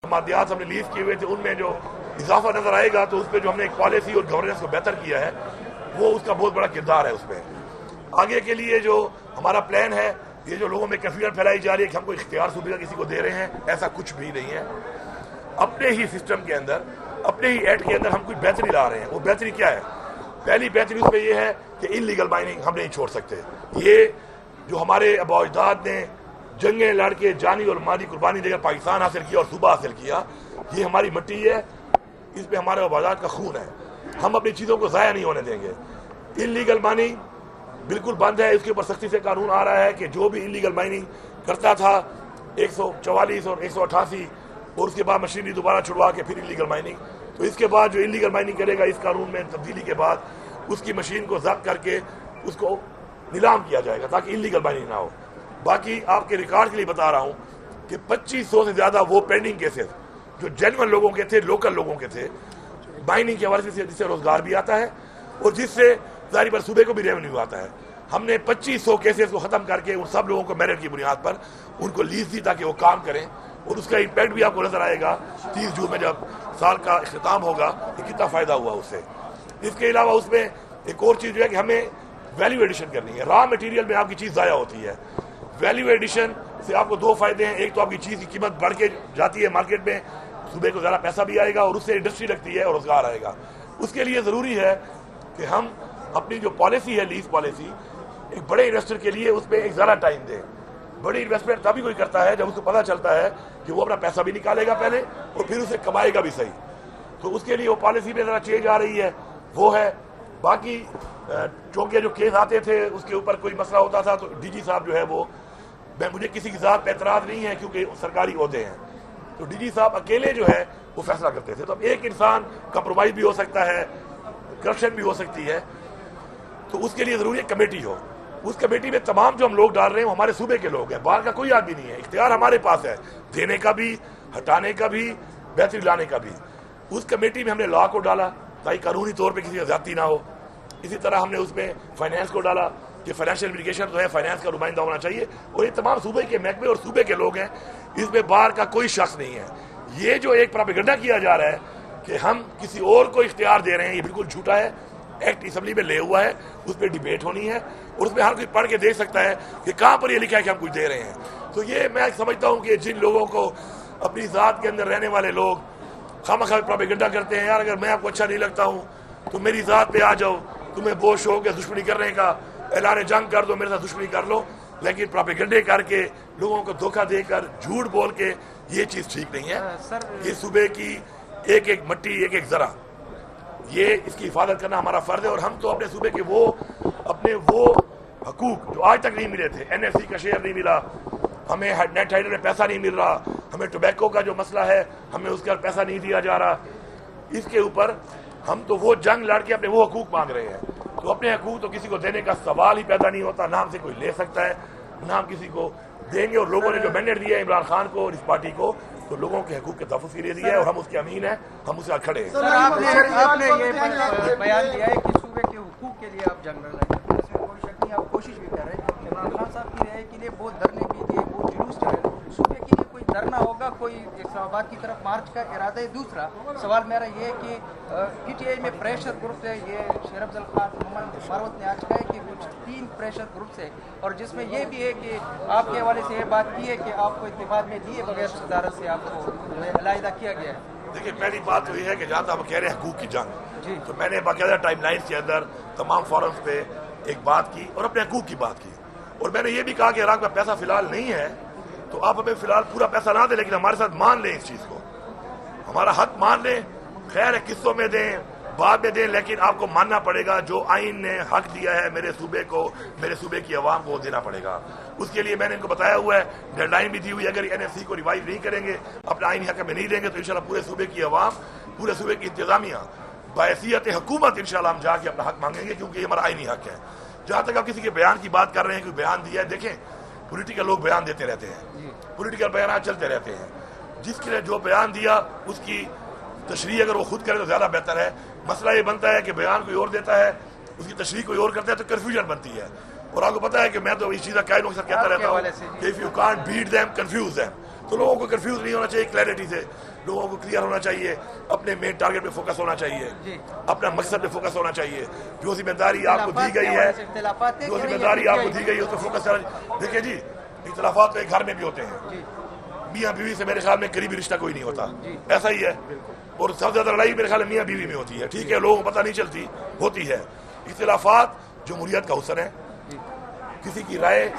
مادیات ہم نے لیز کیے ہوئے تھے ان میں جو اضافہ نظر آئے گا تو اس پہ جو ہم نے ایک پالیسی اور گورننس کو بہتر کیا ہے وہ اس کا بہت بڑا کردار ہے اس میں. آگے کے لیے جو ہمارا پلان ہے, یہ جو لوگوں میں کنفیوژن پھیلائی جا رہی ہے کہ ہم کو اختیار صوبے کا کسی کو دے رہے ہیں, ایسا کچھ بھی نہیں ہے. اپنے ہی سسٹم کے اندر, اپنے ہی ایکٹ کے اندر ہم کچھ بہتری لا رہے ہیں. وہ بہتری کیا ہے؟ پہلی بہتری اس میں یہ ہے کہ ان لیگل مائننگ ہم نہیں چھوڑ سکتے. یہ جو ہمارے آباء و اجداد نے جنگیں لڑ کے جانی اور مالی قربانی دے کر پاکستان حاصل کیا اور صوبہ حاصل کیا, یہ ہماری مٹی ہے, اس پہ ہمارے آباء و اجداد کا خون ہے. ہم اپنی چیزوں کو ضائع نہیں ہونے دیں گے. ان لیگل مائننگ بالکل بند ہے. اس کے اوپر سختی سے قانون آ رہا ہے کہ جو بھی ان لیگل مائننگ کرتا تھا 144 اور 188 اور اس کے بعد مشینری دوبارہ چھڑوا کے پھر ان لیگل مائننگ, تو اس کے بعد جو ان لیگل مائننگ کرے گا اس قانون میں تبدیلی کے بعد اس کی مشین کو ضبط کر کے اس کو نیلام کیا جائے گا تاکہ ان لیگل مائننگ نہ ہو. باقی آپ کے ریکارڈ کے لیے بتا رہا ہوں کہ 2500 سے زیادہ وہ پینڈنگ کیسز جو جینون لوگوں کے تھے, لوکل لوگوں کے تھے, مائننگ کے حوالے سے جس سے روزگار بھی آتا ہے اور جس سے ظاہری پر صوبے کو بھی ریونیو آتا ہے, ہم نے 2500 کیسز کو ختم کر کے ان سب لوگوں کو میرٹ کی بنیاد پر ان کو لیز دی تاکہ وہ کام کریں. اور اس کا امپیکٹ بھی آپ کو نظر آئے گا 30 جون میں جب سال کا اختتام ہوگا کہ کتنا فائدہ ہوا اس سے. اس کے علاوہ اس میں ایک اور چیز جو ہے کہ ہمیں ویلیو ایڈیشن کرنی ہے. را مٹیریل میں آپ کی چیز ضائع ہوتی ہے. ویلیو ایڈیشن سے آپ کو دو فائدے ہیں. ایک تو آپ کی چیز کی قیمت بڑھ کے جاتی ہے مارکیٹ میں, صوبے کو زیادہ پیسہ بھی آئے گا اور اس سے انڈسٹری لگتی ہے اور روزگار آئے گا. اس کے لیے ضروری ہے کہ ہم اپنی جو پالیسی ہے لیز پالیسی, ایک بڑے انویسٹر کے لیے اس میں ایک زیادہ ٹائم دیں. بڑی انویسٹمنٹ تبھی کوئی کرتا ہے جب اس کو پتہ چلتا ہے کہ وہ اپنا پیسہ بھی نکالے گا پہلے اور پھر اسے کمائے گا بھی صحیح. تو اس کے لیے وہ پالیسی میں ذرا چینج آ رہی ہے, وہ ہے. باقی چونکہ جو کیس آتے تھے اس کے اوپر کوئی مسئلہ ہوتا تھا تو ڈی جی صاحب جو ہے وہ, مجھے کسی کی ذات پہ اعتراض نہیں ہے کیونکہ سرکاری عہدے ہیں, تو ڈی جی صاحب اکیلے جو ہے وہ فیصلہ کرتے تھے. تو اب ایک انسان کمپرومائز بھی ہو سکتا ہے, کرپشن بھی ہو سکتی ہے, تو اس کے لیے ضروری ہے کمیٹی ہو. اس کمیٹی میں تمام جو ہم لوگ ڈال رہے ہیں وہ ہمارے صوبے کے لوگ ہیں, باہر کا کوئی آدمی نہیں ہے. اختیار ہمارے پاس ہے دینے کا بھی, ہٹانے کا بھی, بہتری لانے کا بھی. اس کمیٹی میں ہم نے لا کو ڈالا تاکہ قانونی طور پہ کسی کا زیادتی نہ ہو. اسی طرح ہم نے اس میں فائنانس کو ڈالا کہ فائنینشیل ایپلیکیشن جو ہے فائنانس کا نمائندہ ہونا چاہیے, اور یہ تمام صوبے کے محکمے اور صوبے کے لوگ ہیں. اس میں باہر کا کوئی شخص نہیں ہے. یہ جو ایک پروپیگنڈا کیا جا رہا ہے کہ ہم کسی اور کو اختیار دے رہے ہیں, یہ بالکل جھوٹا ہے. ایکٹ اسمبلی میں لے ہوا ہے, اس پہ ڈیبیٹ ہونی ہے اور اس میں ہر کوئی پڑھ کے دیکھ سکتا ہے کہ کہاں پر یہ لکھا ہے کہ ہم کچھ دے رہے ہیں. تو یہ میں سمجھتا ہوں کہ جن لوگوں کو اپنی ذات کے اندر رہنے والے لوگ خواہ پروپیگنڈا کرتے ہیں, یار اگر میں آپ کو اچھا نہیں لگتا ہوں تو میری ذات پہ آ جاؤ, تمہیں بہت شوق ہے دشمنی کرنے کا, اعلان جنگ کر دو, میرے ساتھ دشمنی کر لو. لیکن پروپیگنڈے کر کے لوگوں کو دھوکہ دے کر جھوٹ بول کے یہ چیز ٹھیک نہیں ہے. یہ صوبے کی ایک ایک مٹی, ایک ایک ذرہ, یہ اس کی حفاظت کرنا ہمارا فرض ہے. اور ہم تو اپنے صوبے کے اپنے وہ حقوق جو آج تک نہیں ملے تھے, این ایف سی کا شیئر نہیں ملا ہمیں, نیٹ ہائیڈر میں پیسہ نہیں مل رہا ہمیں, ٹوبیکو کا جو مسئلہ ہے ہمیں اس کا پیسہ نہیں دیا جا رہا, اس کے اوپر ہم تو وہ جنگ لڑ کے اپنے وہ حقوق مانگ رہے ہیں. تو اپنے حقوق تو کسی کو دینے کا سوال ہی پیدا نہیں ہوتا, نہ ہم سے کوئی لے سکتا ہے نہ ہم کسی کو دیں گے. اور لوگوں نے جو مینڈیٹ دیا ہے عمران خان کو اور اس پارٹی کو, تو لوگوں کے حقوق کے تحفظ کے لیے دیا ہے اور ہم اس کے امین ہیں, ہم اس کے ساتھ کھڑے ہیں. سر آپ نے یہ بیان دیا ہے کہ صوبے کے حقوق کے لیے آپ جنگ لڑ رہے ہیں, اس میں کوئی شک نہیں, آپ کوشش بھی کر رہے ہیں. عمران خان صاحب کی رہے کے لیے بہت دھرنے بھی دیے, بہت جلوس چلے, صوبے کے لیے کوئی دھرنا ہوگا, کوئی اسلام آباد کی طرف مارچ کا ارادہ ہے؟ دوسرا سوال میرا یہ ہے کہ پی ٹی آئی میں پریشر گروپ ہے, یہ شیر افضل خان محمد مروت نے آج کہا ہے کہ کچھ 3 پریشر گروپس ہے, اور جس میں یہ بھی ہے کہ آپ کے حوالے سے یہ بات کی ہے کہ آپ کو اتفاق میں دیے بغیر صدارت سے آپ کو علیحدہ کیا گیا ہے. دیکھیے پہلی بات تو یہ ہے کہ جہاں تک آپ کہہ رہے ہیں حقوق کی جنگ, تو میں نے باقاعدہ ٹائم لائنز کے اندر تمام فورمز پہ ایک بات کی اور اپنے حقوق کی بات کی. اور میں نے یہ بھی کہا کہ عراق میں پیسہ فی الحال نہیں ہے تو آپ ہمیں فی الحال پورا پیسہ نہ دیں, لیکن ہمارے ساتھ مان لیں اس چیز کو, ہمارا حق مان لیں. خیر ہے قسطوں میں دیں, بعد میں دیں, لیکن آپ کو ماننا پڑے گا جو آئین نے حق دیا ہے میرے صوبے کو, میرے صوبے کی عوام کو دینا پڑے گا. اس کے لیے میں نے ان کو بتایا ہوا ہے, ڈیڈ لائن بھی دی ہوئی ہے. اگر این ایف سی کو ریوائز نہیں کریں گے, اپنا آئینی حق میں نہیں دیں گے, تو انشاءاللہ پورے صوبے کی عوام, پورے صوبے کی انتظامیہ بحیثیت حکومت انشاءاللہ ہم جا کے اپنا حق مانگیں گے, کیونکہ یہ ہمارا آئینی حق ہے. جہاں تک آپ کسی کے بیان کی بات کر رہے ہیں, کوئی بیان دیا ہے, دیکھیں پولیٹیکل لوگ بیان دیتے رہتے ہیں, پولیٹیکل بیانات چلتے رہتے ہیں. جس کے لیے جو بیان دیا اس کی تشریح اگر وہ خود کرے تو زیادہ بہتر ہے. مسئلہ یہ بنتا ہے کہ بیان کوئی اور دیتا ہے, اس کی تشریح کوئی اور کرتا ہے, تو کنفیوژن بنتی ہے. اور آپ کو پتا ہے کہ میں تو اس چیز کا قائل مقصد کہتا رہتا ہوں کہ if you can't beat them, confuse them. تو لوگوں کو کنفیوز نہیں ہونا چاہیے، کلیئرٹی سے لوگوں کو کلیئر ہونا چاہیے، اپنے مین ٹارگیٹ پہ فوکس ہونا چاہیے، اپنا مقصد پہ فوکس ہونا چاہیے. جو ذمہ داری آپ کو دی گئی ہے، جو ذمہ داری آپ کو دی گئی ہے اس پہ فوکس کرنا. دیکھیں جی، اختلافات تو ایک گھر میں بھی ہوتے ہیں، میاں بیوی سے میرے خیال میں قریبی رشتہ کوئی نہیں ہوتا، ایسا ہی ہے. اور سب سے زیادہ لڑائی میرے خیال میں میاں بیوی میں ہوتی ہے. ٹھیک ہے، لوگوں کو پتہ نہیں چلتی، ہوتی ہے. اختلافات جمہوریت کا حسن ہے. کسی کی رائے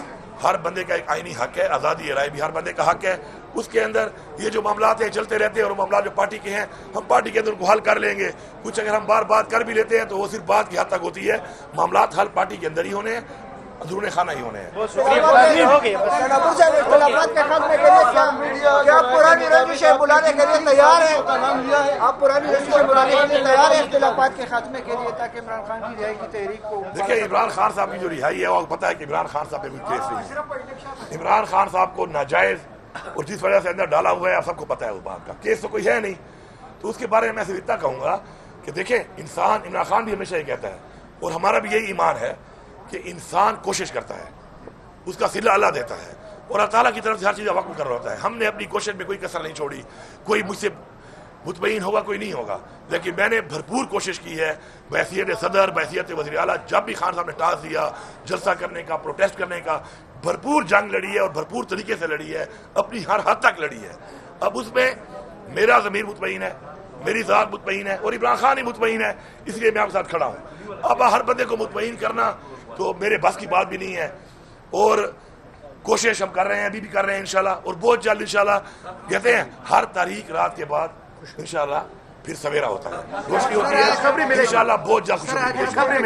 ہر بندے کا ایک آئینی حق ہے، آزادی رائے بھی ہر بندے کا حق ہے. اس کے اندر یہ جو معاملات ہیں چلتے رہتے ہیں، اور معاملات جو پارٹی کے ہیں ہم پارٹی کے اندر ان کو حل کر لیں گے. کچھ اگر ہم بار بات کر بھی لیتے ہیں تو وہ صرف بات کی حد تک ہوتی ہے. معاملات حل پارٹی کے اندر ہی ہونے ہیں، اندرون خانہ ہی ہونے ہیں. اختلافات کے خاتمے کے لیے کیا پرانی رنجشیں بلانے کے لیے تیار ہیں؟ آپ پرانی رنجشیں بلانے کے لیے تیار ہیں اختلافات کے خاتمے کے لیے، تاکہ عمران خان کی رہائی کی تحریک کو؟ دیکھیں، عمران خان صاحب کی جو رہائی ہے وہ پتہ ہے کہ عمران خان صاحب پہ کوئی کیس نہیں ہے. عمران خان صاحب کو ناجائز اور جس وجہ سے اندر ڈالا ہوا ہے آپ سب کو پتہ ہے اس بات کا. کیس تو کوئی ہے نہیں. تو اس کے بارے میں صرف اتنا کہوں گا کہ دیکھیں، انسان، عمران خان بھی ہمیشہ یہ کہتا ہے اور ہمارا بھی یہی ایمان ہے کہ انسان کوشش کرتا ہے، اس کا صلہ اللہ دیتا ہے، اور اللہ تعالیٰ کی طرف سے ہر چیز کا وقت مقرر ہوتا ہے. ہم نے اپنی کوشش میں کوئی کسر نہیں چھوڑی. کوئی مجھ سے مطمئن ہوگا، کوئی نہیں ہوگا، لیکن میں نے بھرپور کوشش کی ہے بحیثیت صدر، بحیثیت وزیر اعلیٰ. جب بھی خان صاحب نے ٹاس دیا جلسہ کرنے کا، پروٹیسٹ کرنے کا، بھرپور جنگ لڑی ہے اور بھرپور طریقے سے لڑی ہے، اپنی ہر حد تک لڑی ہے. اب اس میں میرا ضمیر مطمئن ہے، میری ذات مطمئن ہے، اور عمران خان ہی مطمئن ہے، اس لیے میں آپ کے ساتھ کھڑا ہوں. اب ہر بندے کو مطمئن کرنا تو میرے بس کی بات بھی نہیں ہے، اور کوشش ہم کر رہے ہیں، ابھی بھی کر رہے ہیں انشاءاللہ، اور بہت جلد انشاءاللہ. کہتے ہیں ہر تاریخ رات کے بعد انشاءاللہ پھر سویرا ہوتا ہے، روشنی ہوتی ہے. انشاءاللہ بہت جلد خوشخبری